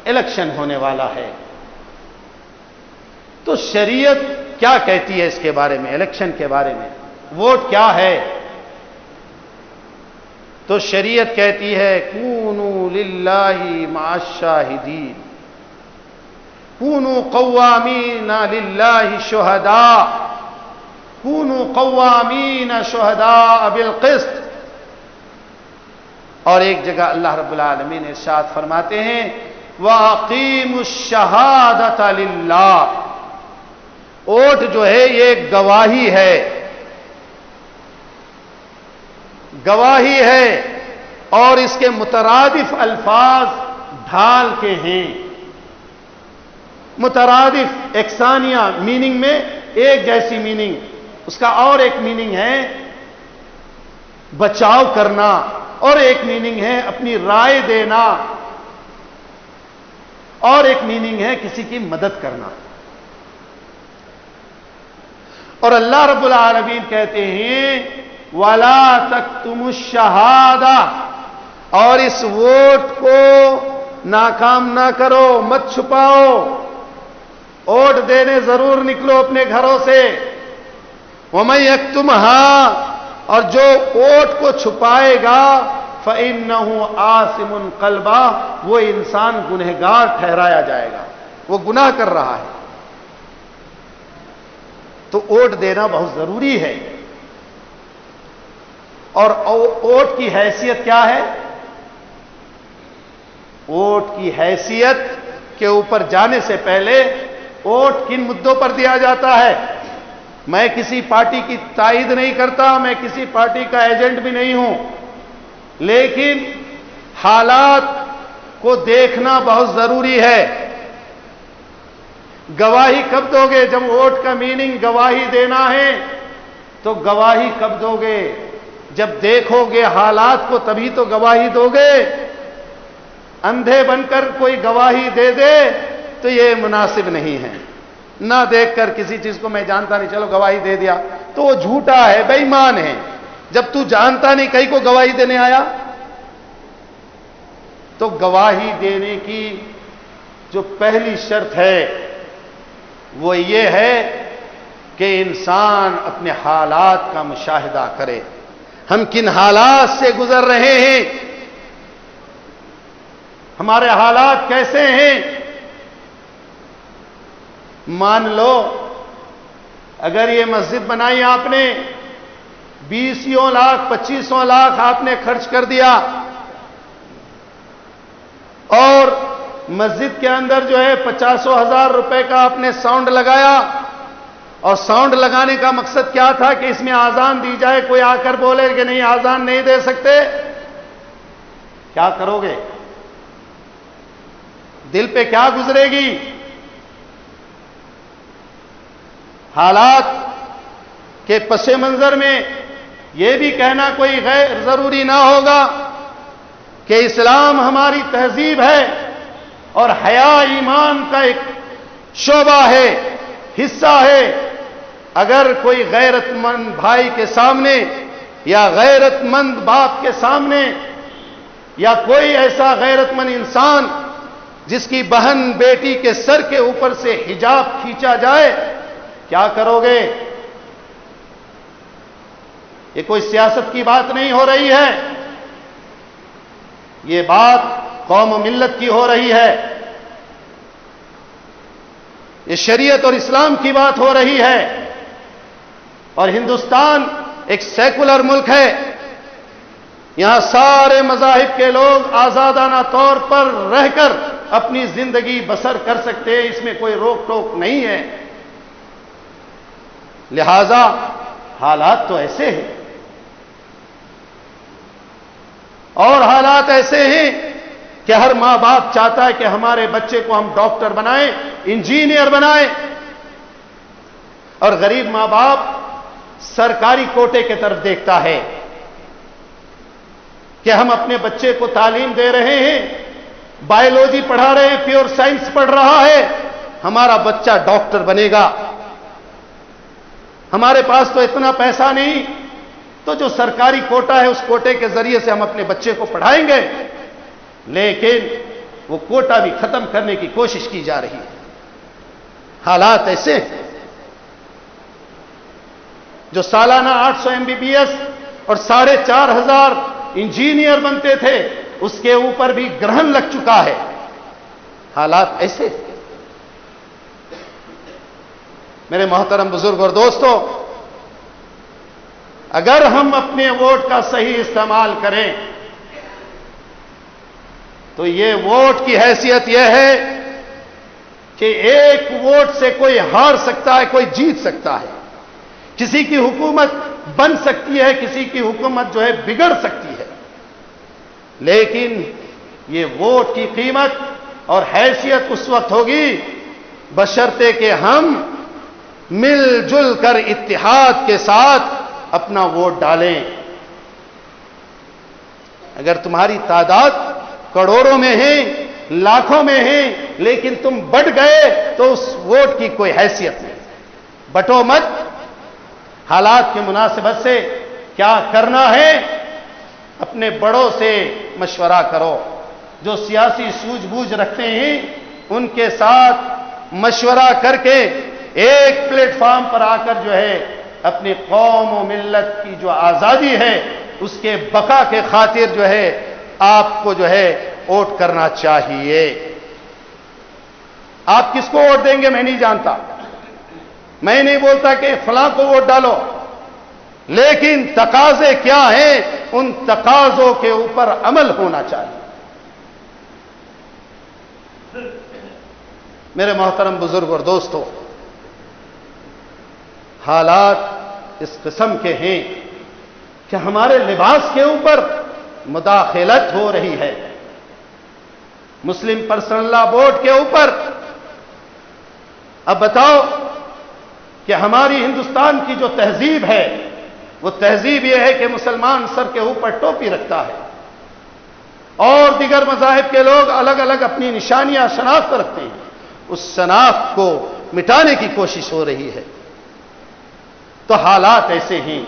Election ہونے والا ہے، تو شریعت کیا کہتی ہے اس کے بارے میں، الیکشن کے بارے میں، ووٹ کیا ہے؟ تو شریعت کہتی ہے کونوا للہ مع الشاہدین، کونوا قوامین للہ شہداء، کونوا قوامین شہداء بالقسط۔ اور ایک جگہ اللہ رب العالمین ارشاد فرماتے ہیں وَأَقِيمُوا الشَّهَادَةَ لِلَّهِ، ووٹ جو ہے یہ ایک گواہی ہے، گواہی ہے، اور اس کے مترادف الفاظ ڈھال کے ہیں، مترادف یکسانیہ میننگ میں ایک جیسی میننگ، اس کا اور ایک میننگ ہے بچاؤ کرنا، اور ایک میننگ ہے اپنی رائے دینا، اور ایک میننگ ہے کسی کی مدد کرنا۔ اور اللہ رب العالمین کہتے ہیں وَلَا تَكْتُمُوا الشَّهَادَةَ، اور اس ووٹ کو ناکام نہ کرو، مت چھپاؤ، ووٹ دینے ضرور نکلو اپنے گھروں سے۔ وَمَن يَكْتُمْهَا، اور جو ووٹ کو چھپائے گا فَإِنَّهُ آثِمٌ قَلْبًا، وہ انسان گنہگار ٹھہرایا جائے گا، وہ گناہ کر رہا ہے۔ تو ووٹ دینا بہت ضروری ہے۔ اور ووٹ کی حیثیت کیا ہے؟ ووٹ کی حیثیت کے اوپر جانے سے پہلے ووٹ کن مدوں پر دیا جاتا ہے؟ میں کسی پارٹی کی تائید نہیں کرتا، میں کسی پارٹی کا ایجنٹ بھی نہیں ہوں، لیکن حالات کو دیکھنا بہت ضروری ہے۔ گواہی کب دو گے؟ جب ووٹ کا میننگ گواہی دینا ہے تو گواہی کب دو گے؟ جب دیکھو گے حالات کو تبھی تو گواہی دو گے۔ اندھے بن کر کوئی گواہی دے دے تو یہ مناسب نہیں ہے۔ نہ دیکھ کر کسی چیز کو میں جانتا نہیں چلو گواہی دے دیا تو وہ جھوٹا ہے، بے ایمان ہے۔ جب تو جانتا نہیں کہیں کو گواہی دینے آیا، تو گواہی دینے کی جو پہلی شرط ہے وہ یہ ہے کہ انسان اپنے حالات کا مشاہدہ کرے، ہم کن حالات سے گزر رہے ہیں، ہمارے حالات کیسے ہیں۔ مان لو اگر یہ مسجد بنائی آپ نے، 20 لاکھ 25 لاکھ آپ نے خرچ کر دیا، اور مسجد کے اندر جو ہے 50,000 روپے کا آپ نے ساؤنڈ لگایا، اور ساؤنڈ لگانے کا مقصد کیا تھا کہ اس میں آذان دی جائے، کوئی آ کر بولے کہ نہیں آذان نہیں دے سکتے، کیا کرو گے؟ دل پہ کیا گزرے گی؟ حالات کے پس منظر میں یہ بھی کہنا کوئی غیر ضروری نہ ہوگا کہ اسلام ہماری تہذیب ہے اور حیا ایمان کا ایک شعبہ ہے، حصہ ہے۔ اگر کوئی غیرت مند بھائی کے سامنے یا غیرت مند باپ کے سامنے یا کوئی ایسا غیرت مند انسان جس کی بہن بیٹی کے سر کے اوپر سے حجاب کھینچا جائے، کیا کرو گے؟ یہ کوئی سیاست کی بات نہیں ہو رہی ہے، یہ بات قوم و ملت کی ہو رہی ہے، یہ شریعت اور اسلام کی بات ہو رہی ہے۔ اور ہندوستان ایک سیکولر ملک ہے، یہاں سارے مذاہب کے لوگ آزادانہ طور پر رہ کر اپنی زندگی بسر کر سکتے ہیں، اس میں کوئی روک ٹوک نہیں ہے۔ لہذا حالات تو ایسے ہیں، اور حالات ایسے ہیں کہ ہر ماں باپ چاہتا ہے کہ ہمارے بچے کو ہم ڈاکٹر بنائیں، انجینئر بنائیں، اور غریب ماں باپ سرکاری کوٹے کی طرف دیکھتا ہے کہ ہم اپنے بچے کو تعلیم دے رہے ہیں، بایولوجی پڑھا رہے ہیں، پیور سائنس پڑھ رہا ہے، ہمارا بچہ ڈاکٹر بنے گا۔ ہمارے پاس تو اتنا پیسہ نہیں، تو جو سرکاری کوٹا ہے اس کوٹے کے ذریعے سے ہم اپنے بچے کو پڑھائیں گے۔ لیکن وہ کوٹا بھی ختم کرنے کی کوشش کی جا رہی ہے. حالات ایسے ہیں. جو سالانہ 800 MBBS اور 4,500 انجینئر بنتے تھے اس کے اوپر بھی گرہن لگ چکا ہے. حالات ایسے. میرے محترم بزرگ اور دوستو، اگر ہم اپنے ووٹ کا صحیح استعمال کریں تو یہ ووٹ کی حیثیت یہ ہے کہ ایک ووٹ سے کوئی ہار سکتا ہے، کوئی جیت سکتا ہے. کسی کی حکومت بن سکتی ہے، کسی کی حکومت جو ہے بگڑ سکتی ہے. لیکن یہ ووٹ کی قیمت اور حیثیت اس وقت ہوگی بشرطے کہ ہم مل جل کر اتحاد کے ساتھ اپنا ووٹ ڈالیں. اگر تمہاری تعداد کروڑوں میں ہے، لاکھوں میں ہے، لیکن تم بٹ گئے تو اس ووٹ کی کوئی حیثیت نہیں. بٹو مت. حالات کی مناسبت سے کیا کرنا ہے اپنے بڑوں سے مشورہ کرو. جو سیاسی سوجھ بوجھ رکھتے ہیں ان کے ساتھ مشورہ کر کے ایک پلیٹ فارم پر آ کر جو ہے اپنی قوم و ملت کی جو آزادی ہے اس کے بقا کے خاطر جو ہے آپ کو جو ہے ووٹ کرنا چاہیے. آپ کس کو ووٹ دیں گے میں نہیں جانتا. میں نہیں بولتا کہ فلاں کو ووٹ ڈالو، لیکن تقاضے کیا ہیں ان تقاضوں کے اوپر عمل ہونا چاہیے. میرے محترم بزرگ اور دوستو، حالات اس قسم کے ہیں کہ ہمارے لباس کے اوپر مداخلت ہو رہی ہے. مسلم پرسنل لا بورڈ کے اوپر اب بتاؤ کہ ہماری ہندوستان کی جو تہذیب ہے وہ تہذیب یہ ہے کہ مسلمان سر کے اوپر ٹوپی رکھتا ہے اور دیگر مذاہب کے لوگ الگ الگ اپنی نشانیاں شناخت رکھتے ہیں. اس شناخت کو مٹانے کی کوشش ہو رہی ہے. تو حالات ایسے ہیں.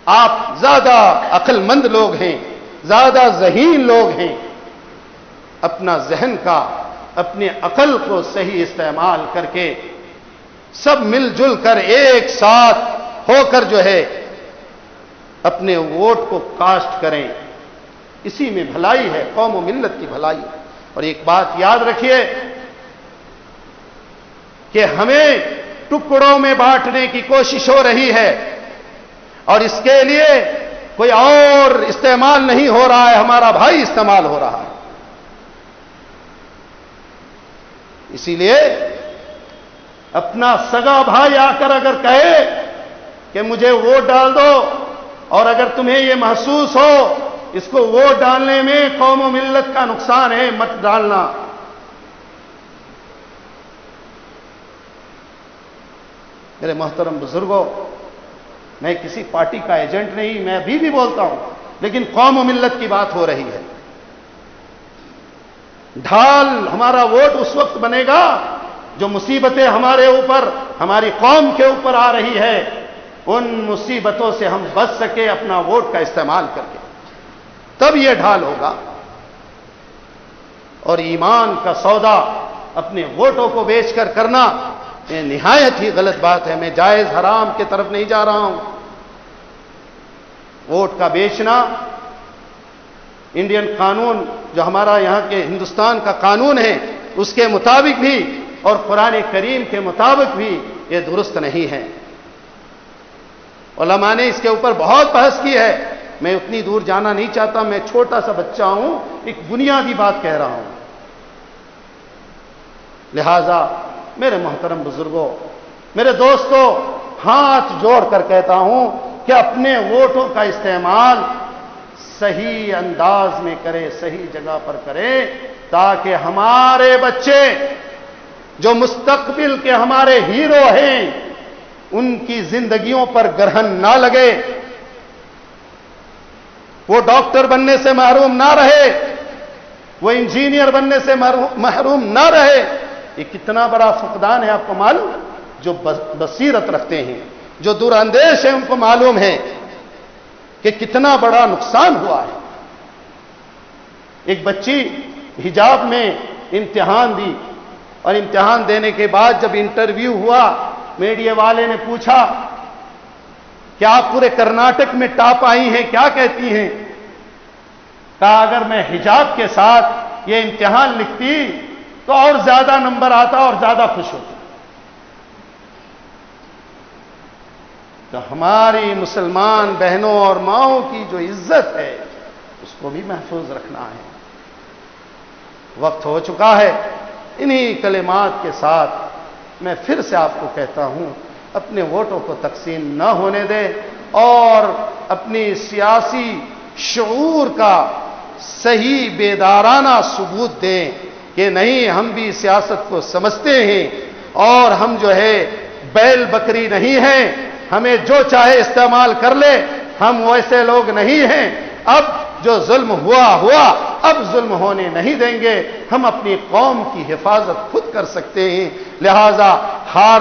آپ زیادہ عقل مند لوگ ہیں، زیادہ ذہین لوگ ہیں. اپنا ذہن کا، اپنے عقل کو صحیح استعمال کر کے سب مل جل کر ایک ساتھ ہو کر جو ہے اپنے ووٹ کو کاسٹ کریں. اسی میں بھلائی ہے، قوم و ملت کی بھلائی. اور ایک بات یاد رکھیے کہ ہمیں ٹکڑوں میں بانٹنے کی کوشش ہو رہی ہے اور اس کے لیے کوئی اور استعمال نہیں ہو رہا ہے، ہمارا بھائی استعمال ہو رہا ہے. اسی لیے اپنا سگا بھائی آ کر اگر کہے کہ مجھے ووٹ ڈال دو اور اگر تمہیں یہ محسوس ہو اس کو ووٹ ڈالنے میں قوم و ملت کا نقصان ہے، مت ڈالنا. میرے محترم بزرگوں، میں کسی پارٹی کا ایجنٹ نہیں، میں ابھی بھی بولتا ہوں، لیکن قوم و ملت کی بات ہو رہی ہے. ڈھال ہمارا ووٹ اس وقت بنے گا جو مصیبتیں ہمارے اوپر، ہماری قوم کے اوپر آ رہی ہے، ان مصیبتوں سے ہم بچ سکے اپنا ووٹ کا استعمال کر کے، تب یہ ڈھال ہوگا. اور ایمان کا سودا اپنے ووٹوں کو بیچ کر کرنا یہ نہایت ہی غلط بات ہے. میں جائز حرام کی طرف نہیں جا رہا ہوں. ووٹ کا بیچنا انڈین قانون جو ہمارا یہاں کے ہندوستان کا قانون ہے اس کے مطابق بھی اور قرآن کریم کے مطابق بھی یہ درست نہیں ہے. علماء نے اس کے اوپر بہت بحث کی ہے، میں اتنی دور جانا نہیں چاہتا. میں چھوٹا سا بچہ ہوں، ایک بنیادی بات کہہ رہا ہوں. لہذا میرے محترم بزرگوں، میرے دوستوں، ہاتھ جوڑ کر کہتا ہوں کہ اپنے ووٹوں کا استعمال صحیح انداز میں کرے، صحیح جگہ پر کرے، تاکہ ہمارے بچے جو مستقبل کے ہمارے ہیرو ہیں ان کی زندگیوں پر گرہن نہ لگے، وہ ڈاکٹر بننے سے محروم نہ رہے، وہ انجینئر بننے سے محروم نہ رہے. یہ کتنا بڑا فقدان ہے آپ کو معلوم؟ جو بصیرت رکھتے ہیں، جو دور اندیش ہیں، ان کو معلوم ہے کہ کتنا بڑا نقصان ہوا ہے. ایک بچی حجاب میں امتحان دی، اور امتحان دینے کے بعد جب انٹرویو ہوا، میڈیا والے نے پوچھا کہ آپ پورے کرناٹک میں ٹاپ آئی ہیں، کیا کہتی ہیں؟ کہا اگر میں حجاب کے ساتھ یہ امتحان لکھتی تو اور زیادہ نمبر آتا اور زیادہ خوش ہوتی۔ تو ہماری مسلمان بہنوں اور ماؤں کی جو عزت ہے اس کو بھی محفوظ رکھنا ہے۔ وقت ہو چکا ہے، انہی کلمات کے ساتھ میں پھر سے آپ کو کہتا ہوں، اپنے ووٹوں کو تقسیم نہ ہونے دیں اور اپنی سیاسی شعور کا صحیح بیدارانہ ثبوت دیں کہ نہیں، ہم بھی سیاست کو سمجھتے ہیں اور ہم جو ہے بیل بکری نہیں ہیں، ہمیں جو چاہے استعمال کر لے، ہم ویسے لوگ نہیں ہیں۔ اب جو ظلم ہوا، اب ظلم ہونے نہیں دیں گے۔ ہم اپنی قوم کی حفاظت خود کر سکتے ہیں، لہذا ہار